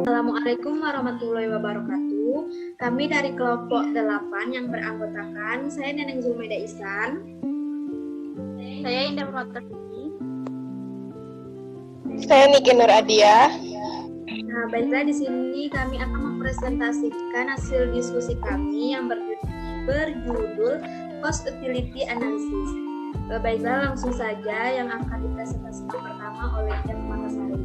Assalamualaikum warahmatullahi wabarakatuh. Kami dari kelompok 8 yang beranggotakan saya Neneng Zulmaida Ihsan. Saya Indah Permatasari. Saya Niki Nur Adia. Nah, baiklah, di sini kami akan mempresentasikan hasil diskusi kami yang berjudul Cost Utility Analysis. Baiklah, langsung saja yang akan dipresentasikan pertama oleh Indah Permatasari.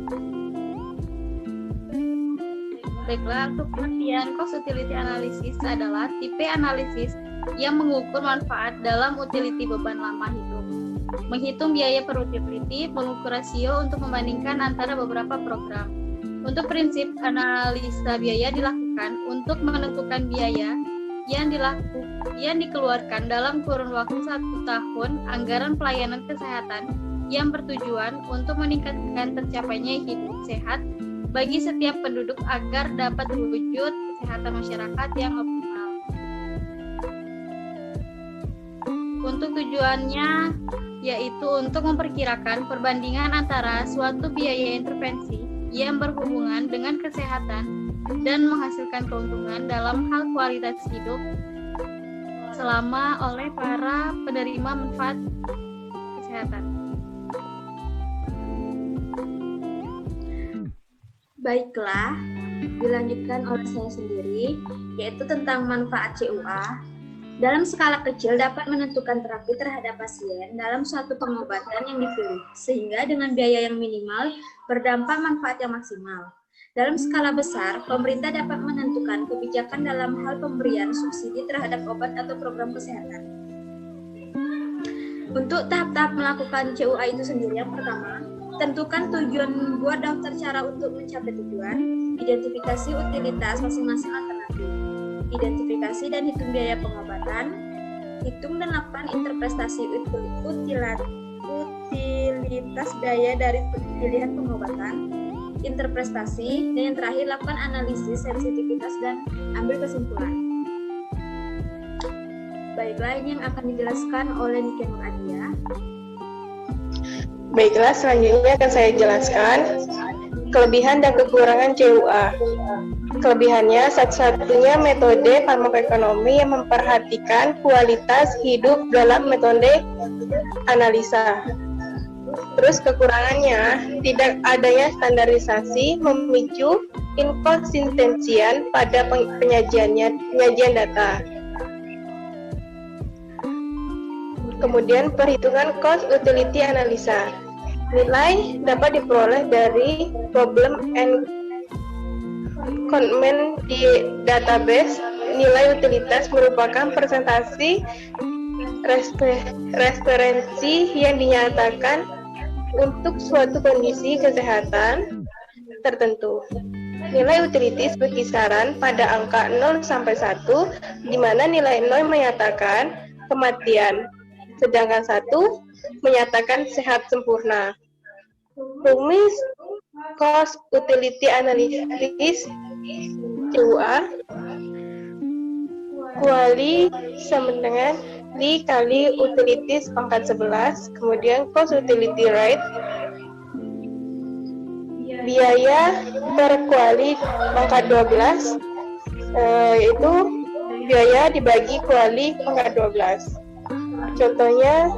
Baiklah, untuk pengertian cost utility analysis adalah tipe analisis yang mengukur manfaat dalam utility beban lama hidup, menghitung biaya per utility, mengukur rasio untuk membandingkan antara beberapa program. Untuk prinsip analisa biaya dilakukan untuk menentukan biaya yang dikeluarkan dalam kurun waktu 1 tahun anggaran pelayanan kesehatan yang bertujuan untuk meningkatkan tercapainya hidup sehat bagi setiap penduduk agar dapat terwujud kesehatan masyarakat yang optimal. Untuk tujuannya yaitu untuk memperkirakan perbandingan antara suatu biaya intervensi yang berhubungan dengan kesehatan dan menghasilkan keuntungan dalam hal kualitas hidup selama oleh para penerima manfaat kesehatan. Baiklah, dilanjutkan oleh saya sendiri, yaitu tentang manfaat CUA. Dalam skala kecil dapat menentukan terapi terhadap pasien dalam suatu pengobatan yang dipilih, sehingga dengan biaya yang minimal berdampak manfaat yang maksimal. Dalam skala besar, pemerintah dapat menentukan kebijakan dalam hal pemberian subsidi terhadap obat atau program kesehatan. Untuk tahap-tahap melakukan CUA itu sendiri, yang pertama, tentukan tujuan, buat daftar cara untuk mencapai tujuan, identifikasi utilitas masing-masing alternatif, identifikasi dan hitung biaya pengobatan, hitung dan lakukan interpretasi utilitas biaya dari pilihan pengobatan, interpretasi, dan yang terakhir lakukan analisis sensitivitas dan ambil kesimpulan. Baiklah, ini yang akan dijelaskan oleh Niki Nur Adia. Baiklah, selanjutnya akan saya jelaskan kelebihan dan kekurangan CUA. Kelebihannya, satu-satunya metode farmakoekonomi yang memperhatikan kualitas hidup dalam metode analisa. Terus kekurangannya, tidak adanya standarisasi memicu inkonsistensian pada penyajian data. Kemudian perhitungan cost utility analisa. Nilai dapat diperoleh dari problem encodement di database. Nilai utilitas merupakan presentasi referensi yang dinyatakan untuk suatu kondisi kesehatan tertentu. Nilai utilitas berkisaran pada angka 0 sampai 1, di mana nilai 0 menyatakan kematian, sedangkan 1 menyatakan sehat sempurna. Rumus cost utility analysis CUA kuali sama dengan Li kali utilities pangkat 11, kemudian cost utility rate biaya per kuali pangkat 12, yaitu biaya dibagi kuali pangkat 12. Contohnya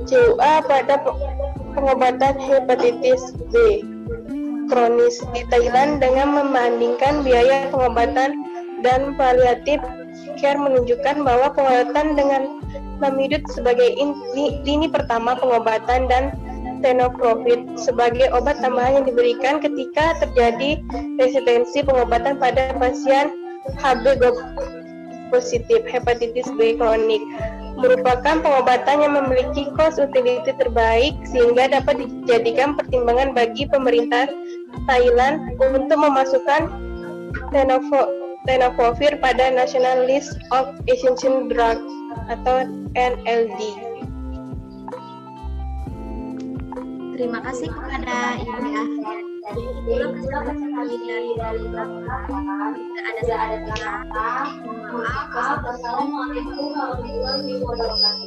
CUA pada pengobatan hepatitis B kronis di Thailand dengan membandingkan biaya pengobatan dan paliatif care menunjukkan bahwa pengobatan dengan Lamidut sebagai lini pertama pengobatan dan tenofovir sebagai obat tambahan yang diberikan ketika terjadi resistensi pengobatan pada pasien HB positif hepatitis B kronik merupakan pengobatan yang memiliki cost utility terbaik sehingga dapat dijadikan pertimbangan bagi pemerintah Thailand untuk memasukkan tenofovir pada National List of Essential Drugs atau NLD. Terima kasih kepada Indah. Jadi itulah kesempatan kami dari tidak ada salah kata. Mohon maaf. Wassalamualaikum warahmatullahi wabarakatuh.